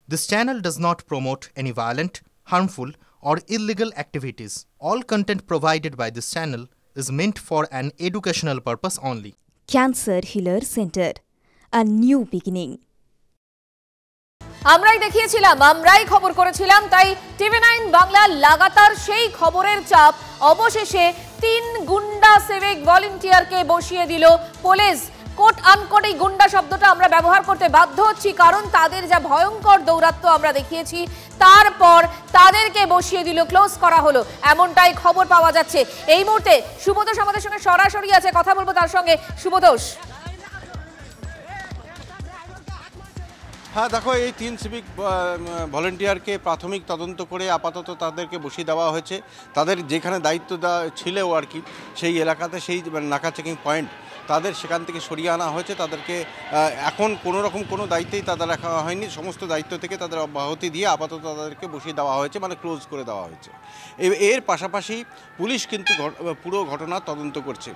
This channel does not promote any violent, harmful, or illegal activities. All content provided by this channel is meant for an educational purpose only. Cancer Healer Center, a new beginning. আমরাই দেখিয়েছিলাম, আমরাই খবর করেছিলাম, তাই টিভি9 বাংলা লাগাতার সেই খবরের চাপ। অবশেষে 3 গুন্ডা সিভিক ভলান্টিয়ারকে বসিয়ে দিল পুলিশ। কোট আনকোট এই গুন্ডা শব্দটা আমরা ব্যবহার করতে বাধ্য হচ্ছি, কারণ তাদের যা ভয়ঙ্কর দৌরাত্ম্য আমরা দেখিয়েছি, তারপর তাদেরকে বসিয়ে দিল, ক্লোজ করা হলো, এমনটাই খবর পাওয়া যাচ্ছে। এই মুহূর্তে সুবোধোষ আমাদের সঙ্গে সরাসরি আছে, কথা বলবো তার সঙ্গে। সুবোধোষ, হ্যাঁ দেখো, এই 3 সিভিক ভলান্টিয়ারকে প্রাথমিক তদন্ত করে আপাতত তাদেরকে বসিয়ে দেওয়া হয়েছে। তাদের যেখানে দায়িত্ব ছিল আর কি, সেই এলাকাতে, সেই নাকা চেকিং পয়েন্ট, তাদের সেখান থেকে সরিয়ে আনা হয়েছে। তাদেরকে এখন কোনো রকম কোনো দায়িত্বেই তাদের রাখা হয়নি, সমস্ত দায়িত্ব থেকে তাদের অব্যাহতি দিয়ে আপাতত তাদেরকে বসিয়ে দেওয়া হয়েছে, মানে ক্লোজ করে দেওয়া হয়েছে। এর পাশাপাশি পুলিশ কিন্তু পুরো ঘটনা তদন্ত করছে।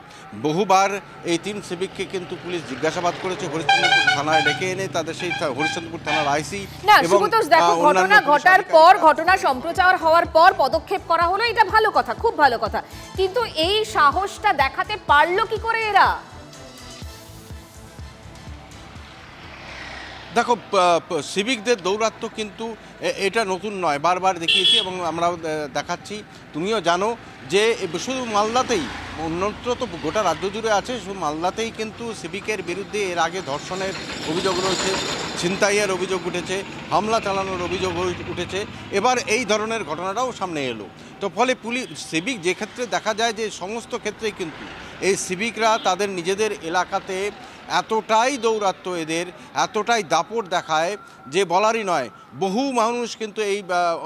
বহুবার এই 3 সিভিককে কিন্তু পুলিশ জিজ্ঞাসাবাদ করেছে, হরিশ্চন্দ্রপুর থানায় ডেকে এনে তাদের সেই হরিশ্চন্দ্রপুর থানার আইসি এবং ঘটনা ঘটার পর, ঘটনা সম্প্রচার হওয়ার পর পদক্ষেপ করা হলো, এটা ভালো কথা, খুব ভালো কথা, কিন্তু এই সাহসটা দেখাতে পারলো কি করে এরা? দেখো, সিভিকদের দৌরাত্ম্য কিন্তু এটা নতুন নয়, বারবার দেখিয়েছি এবং আমরাও দেখাচ্ছি। তুমিও জানো যে শুধু মালদাতেই, অন্যত্র তো গোটা রাজ্য জুড়ে আছে, শুধু মালদাতেই কিন্তু সিভিকের বিরুদ্ধে এর আগে ধর্ষণের অভিযোগ রয়েছে, ছিনতাইয়ের অভিযোগ উঠেছে, হামলা চালানোর অভিযোগ উঠেছে। এবার এই ধরনের ঘটনাটাও সামনে এলো। তো ফলে পুলিশ সিভিক যে ক্ষেত্রে দেখা যায় যে সমস্ত ক্ষেত্রেই কিন্তু এই সিভিকরা তাদের নিজেদের এলাকাতে এতটাই দৌরাত্ম্য, এদের এতটাই দাপট দেখায় যে বলারই নয়। বহু মানুষ কিন্তু এই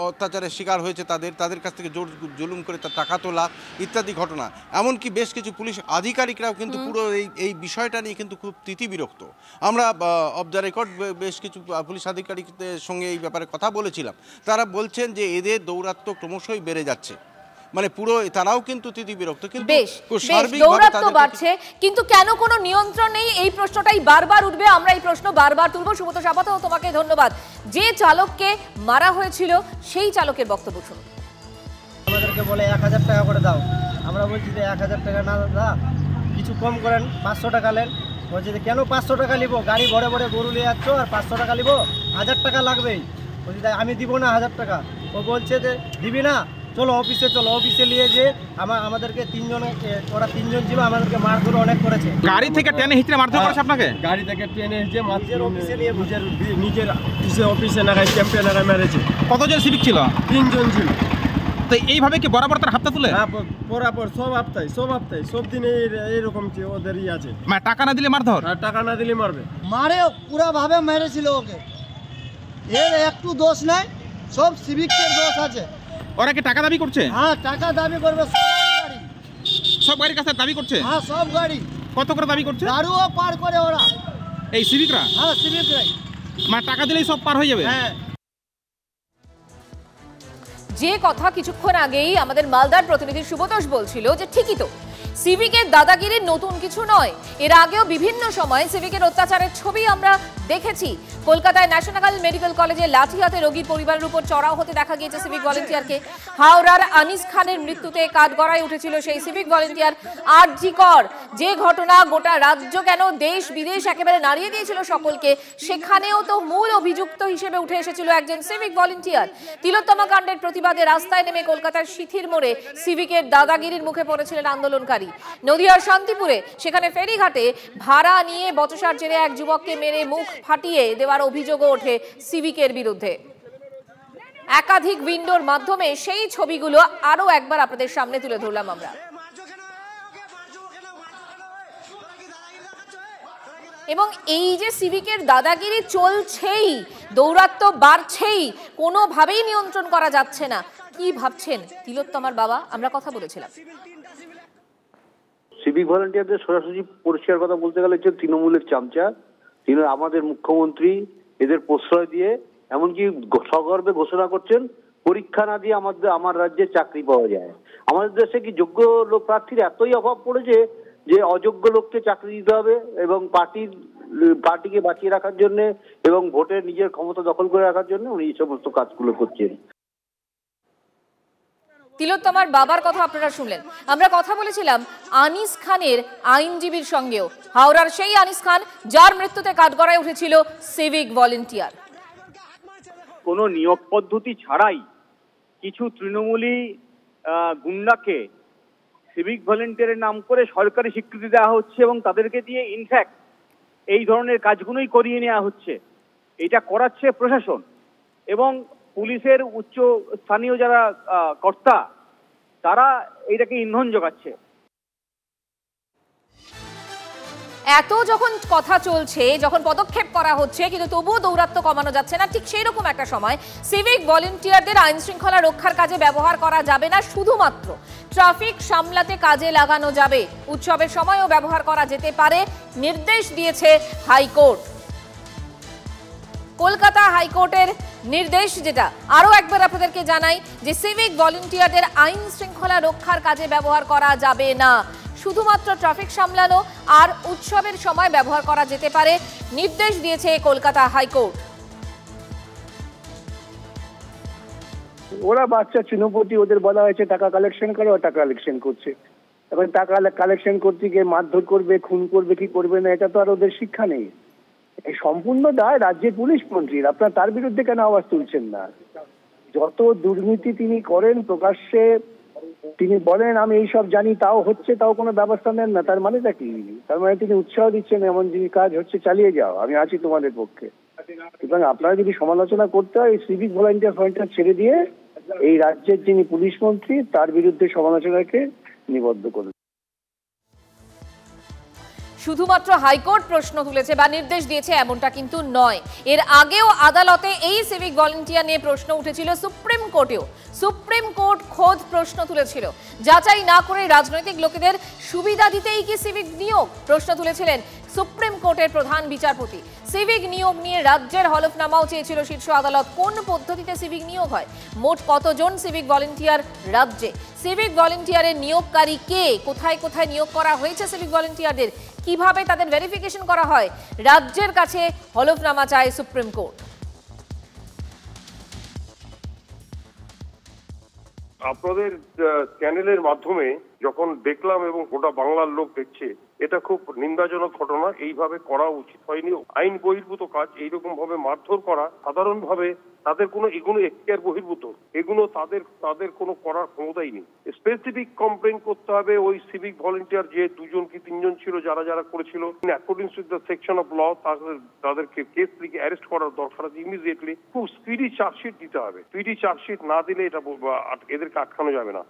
অত্যাচারের শিকার হয়েছে, তাদের কাছ থেকে জোর জুলুম করে তার টাকা তোলা ইত্যাদি ঘটনা। এমনকি বেশ কিছু পুলিশ আধিকারিকরাও কিন্তু পুরো এই বিষয়টা নিয়ে কিন্তু খুব তিতিবিরক্ত। আমরা অফ দ্য রেকর্ড বেশ কিছু পুলিশ আধিকারিকদের সঙ্গে এই ব্যাপারে কথা বলেছিলাম। তারা বলছেন যে এদের দৌরাত্ম্য ক্রমশই বেড়ে যাচ্ছে, মানে পুরো তারাও কিন্তু তিতিবিরক্ত। কিন্তু দৌরাত্ম্য বাড়ছে, কিন্তু কেন কোনো নিয়ন্ত্রণ নেই, এই প্রশ্নটাই বারবার উঠবে। আমরা এই প্রশ্ন বারবার তুলব। সুবোধোষ, আপাতত তোমাকে ধন্যবাদ। যে চালককে মারা হয়েছিল সেই চালকের বক্তব্য শুনুন। আমাদেরকে বলে 1000 টাকা করে দাও, আমরা বলছি যে 1000 টাকা না দাদা, কিছু কম করেন, 500 টাকা নেন। বলছি যে কেন 500 টাকা নিবো, গাড়ি ভরে ভরে গরু নিয়ে যাচ্ছ আর 500 টাকা নিবো, 1000 টাকা লাগবেই। বলছি আমি দিব না 1000 টাকা। ও বলছে যে দিবি না, চলো অফিসে চলো। অফিসে নিয়ে যে আমাদেরকে 3 জন, ওরা 3 জন ছিল, আমাদেরকে মারধর অনেক করেছে। গাড়ি থেকে টেনে হিচড়ে মারধর করেছে আপনাকে? গাড়ি থেকে টেনে হিচড়ে নিজের অফিসে নিয়ে, নিজের অফিসে নাগায়, ক্যাম্পে নাগায় মেরেছে। কতজন সিভিক ছিল? 3 জন ছিল। তো এইভাবে কি বরাবর তার হাতটা তুলে? হ্যাঁ, বরাবর, সব হপ্তায় সব দিনে এইরকম ওদেরই আছে। মানে টাকা না দিলে মারধর? আর টাকা না দিলে মারবে। মারে পুরা ভাবে মেরেছিল ওকে, এর একটু দোষ নাই, সব সিভিকের দোষ আছে। ওরা কি টাকা দাবি করছে? হ্যাঁ, টাকা দাবি করবে, সব গাড়ির কাছে দাবি করছে? হ্যাঁ, সব গাড়ি। কত করে দাবি করছে? দারুও পার করে ওরা, এই সিভিকরা? হ্যাঁ, সিভিকরাই। মানে টাকা দিলেই সব পার হয়ে যাবে? হ্যাঁ। যে কথা কিছুক্ষণ আগেই আমাদের মালদার প্রতিনিধি সুবোধোষ বলছিল যে ঠিকই তো, সিভিকের দাদাগিরি নতুন কিছু নয়। এর আগেও বিভিন্ন সময় সিভিকের অত্যাচারের ছবি আমরা দেখেছি। কলকাতায় ন্যাশনাল মেডিকেল কলেজে লাঠি হাতে রোগীর পরিবারের উপর চড়াও হতে দেখা গিয়েছে সিভিক ভলান্টিয়ারকে। হাওড়ার আনিস খানের মৃত্যুতে কাঠগড়ায় উঠেছিল সেই সিভিক ভলান্টিয়ার। আরজিকর যে ঘটনা গোটা রাজ্য কেন দেশ বিদেশ একেবারে নাড়িয়ে দিয়েছিল সকলকে, সেখানেও তো মূল অভিযুক্ত হিসেবে উঠে এসেছিল একজন সিভিক ভলান্টিয়ার। তিলোত্তমা কাণ্ডের প্রতিবাদে রাস্তায় নেমে কলকাতার সিথির মোড়ে সিভিকের দাদাগিরির মুখে পড়েছিলেন আন্দোলনকারী। নদিয়ার শান্তিপুরে সেখানে ফেরিঘাটে ভাড়া নিয়ে বচসার জেরে এক যুবককে মেরে মুখ ফাটিয়ে দেওয়ার অভিযোগও ওঠে সিভিকের বিরুদ্ধে। একাধিক উইন্ডোর মাধ্যমে সেই ছবিগুলো আরো একবার আপনাদের সামনে তুলে ধরলাম আমরা। এবং এই যে সিভিকের দাদাগিরি চলছেই, দৌরাত্ম্য বাড়ছেই, কোনোভাবেই নিয়ন্ত্রণ করা যাচ্ছে না। কি ভাবছেন তিলোত্তমার বাবা? আমরা কথা বলেছিলাম। সিভিক ভলান্টিয়ারদের সরাসরি পরিষ্কার কথা বলতে গেলে হচ্ছে তৃণমূলের চামচা। তিনি আমাদের মুখ্যমন্ত্রী এদের প্রশ্রয় দিয়ে এমনকি সগর্বে ঘোষণা করছেন পরীক্ষা না দিয়ে আমার রাজ্যে চাকরি পাওয়া যায়। আমাদের দেশে কি যোগ্য লোক প্রার্থীর এতই অভাব পড়েছে যে অযোগ্য লোককে চাকরি দিতে হবে এবং পার্টির পার্টিকে বাঁচিয়ে রাখার জন্য এবং ভোটে নিজের ক্ষমতা দখল করে রাখার জন্য উনি এই সমস্ত কাজগুলো করছেন। তিলোত্তমার বাবার কথা আপনারা শুনলেন। আমরা কথা বলেছিলাম আনিস খানের আইনজীবীর সঙ্গেও, হাওড়ার সেই আনিস খান যার মৃত্যুতে কাঠগড়ায় উঠেছিল সিভিক ভলেন্টিয়ার। কোনো নিয়োগ পদ্ধতি ছাড়াই কিছু তৃণমূলী গুন্ডাকে সিভিক ভলেন্টিয়ারের নাম করে সরকারি স্বীকৃতি দেওয়া হচ্ছে এবং তাদেরকে দিয়ে ইনফ্যাক্ট এই ধরনের কাজগুলোই করিয়ে নেওয়া হচ্ছে। এটা করাচ্ছে প্রশাসন এবং পুলিশের উচ্চ স্থানীয় যারা কর্তা, তারা এইটাকে ইন্ধন যোগাচ্ছে। এত যখন কথা চলছে, যখন পদক্ষেপ করা হচ্ছে, কিন্তু তবুও দৌরাত্ম্য কমানো যাচ্ছে না, ঠিক সেই রকম একটা সময় সিভিক ভলেন্টিয়ারদের আইন শৃঙ্খলা রক্ষার কাজে ব্যবহার করা যাবে না, শুধুমাত্র ট্রাফিক সামলাতে কাজে লাগানো যাবে। উৎসবের সময়ও ব্যবহার করা যেতে পারে, নির্দেশ দিয়েছে হাইকোর্ট। কলকাতা হাইকোর্টের নির্দেশ, যেটা আরো একবার আপনাদেরকে জানাই, যে সিভিক ভলেন্টিয়ারদের আইন শৃঙ্খলা রক্ষার কাজে ব্যবহার করা যাবে না, শুধুমাত্র ট্রাফিক সামলানো আর উৎসবের সময় ব্যবহার করা যেতে পারে, নির্দেশ দিয়েছে কলকাতা হাইকোর্ট। ওরা বাচ্চা চিহ্নপতি, ওদের বলা হয়েছে টাকা কালেকশন করে, ও টাকা কালেকশন করছে। এখন টাকা কালেকশন করতে গিয়ে মারধর করবে, খুন করবে কি করবে না, এটা তো আর ওদের শিক্ষা নেই। এই সম্পূর্ণ দায় রাজ্যের পুলিশ মন্ত্রীর। আপনার তার বিরুদ্ধে কেন আওয়াজ তুলছেন না? যত দুর্নীতি তিনি করেন প্রকাশ্যে, তিনি বলেন আমি এইসব জানি, তাও হচ্ছে, তাও কোনো ব্যবস্থা নেন না, তার মানেটা কি? তার মানে তিনি উৎসাহ দিচ্ছেন এমন যে কাজ হচ্ছে চালিয়ে যাও, আমি আছি তোমাদের পক্ষে। সুতরাং আপনারা যদি সমালোচনা করতে হয়, সিভিক ভলেন্টিয়ার ছেড়ে দিয়ে এই রাজ্যের যিনি পুলিশ মন্ত্রী তার বিরুদ্ধে সমালোচনাকে নিবদ্ধ করুন। শুধুমাত্র হাইকোর্ট প্রশ্ন তুলেছে বা নির্দেশ দিয়েছে এমনটা কিন্তু নয়। এর আগেও আদালতে এই সিভিক ভলেন্টিয়ার নিয়ে প্রশ্ন উঠেছিল, সুপ্রিম কোর্টেও সুপ্রিম কোর্ট খোদ প্রশ্ন তুলেছিল, যাচাই না করে রাজনৈতিক লোকেদের সুবিধা দিতেই কি সিভিক নিয়োগ, প্রশ্ন তুলেছিলেন সুপ্রিম কোর্টের প্রধান বিচারপতি। সিভিক নিয়োগ নিয়ে রাজ্যের হলফনামাও চেয়েছিল শীর্ষ আদালত। কোন পদ্ধতিতে সিভিক নিয়োগ হয়, মোট কতজন সিভিক ভলেন্টিয়ার রাজ্যে, সিভিক ভলেন্টিয়ারের নিয়োগকারী কে, কোথায় কোথায় নিয়োগ করা হয়েছে সিভিক ভলেন্টিয়ারদের, কিভাবে তাদের ভেরিফিকেশন করা হয়, রাজ্যের কাছে হলফনামা চায় সুপ্রিম কোর্ট। আপনাদের চ্যানেলের মাধ্যমে যখন দেখলাম এবং গোটা বাংলার লোক দেখছে, এটা খুব নিন্দাজনক ঘটনা। এইভাবে করা উচিত হয়নি। আইন বহির্ভূত কাজ, এইরকম ভাবে মারধর করা সাধারণভাবে তাদের এগুলো এখতিয়ার বহির্ভূত, এগুলো তাদের কোনো করার ক্ষমতাই নেই। স্পেসিফিক কমপ্লেন করতে হবে ওই সিভিক ভলেন্টিয়ার যে 2জন কি 3জন ছিল যারা করেছিল, according to the section of law তাদেরকে কেস লিখে অ্যারেস্ট করার দরকার আছে ইমিডিয়েটলি। খুব স্পিডি চার্জশিট দিতে হবে। স্পিডি চার্জশিট না দিলে এটা এদেরকে আটকানো যাবে না।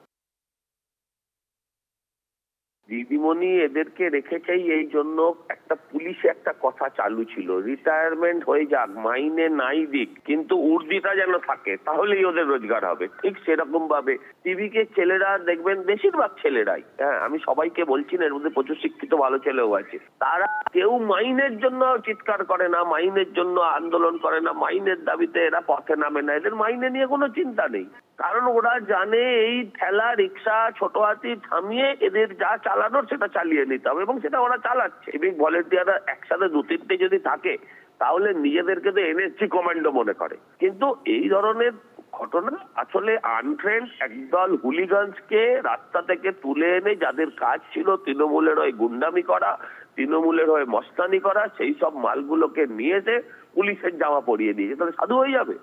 দিদিমণি এদেরকে রেখেছেই এই জন্য, একটা পুলিশে একটা কথা চালু ছিল, রিটায়ারমেন্ট হয়ে যাক, মাইনে নাই দিক, কিন্তু উর্দিটা যেন থাকে, তাহলেই ওদের রোজগার হবে। ঠিক সেরকম ভাবে টিভিকে ছেলেরা দেখবেন, বেশিরভাগ ছেলেরাই, হ্যাঁ আমি সবাইকে বলছি না, এর মধ্যে প্রচুর শিক্ষিত ভালো ছেলেও আছে, তারা কেউ মাইনের জন্য চিৎকার করে না, মাইনের জন্য আন্দোলন করে না, মাইনের দাবিতে এরা পথে নামে না, এদের মাইনে নিয়ে কোনো চিন্তা নেই। কারণ ওরা জানে এই ঠেলা রিক্সা ছোট হাতি থামিয়ে এদের যা চালানোর সেটা চালিয়ে নিতে হবে, এবং সেটা ওরা চালাচ্ছে। সিভিক ভলেন্টিয়াররা একসাথে 2-3টে যদি থাকে তাহলে নিজেদেরকে তো এনএসজি কমান্ডো মনে করে। কিন্তু এই ধরনের ঘটনা আসলে আনট্রেন্ড একদল হুলিগানসকে রাস্তা থেকে তুলে এনে, যাদের কাজ ছিল তৃণমূলের হয়ে গুন্ডামি করা, তৃণমূলের হয়ে মস্তানি করা, সেই সব মালগুলোকে নিয়ে এসে পুলিশের জামা পরিয়ে দিয়েছে, তাহলে সাধু হয়ে যাবে।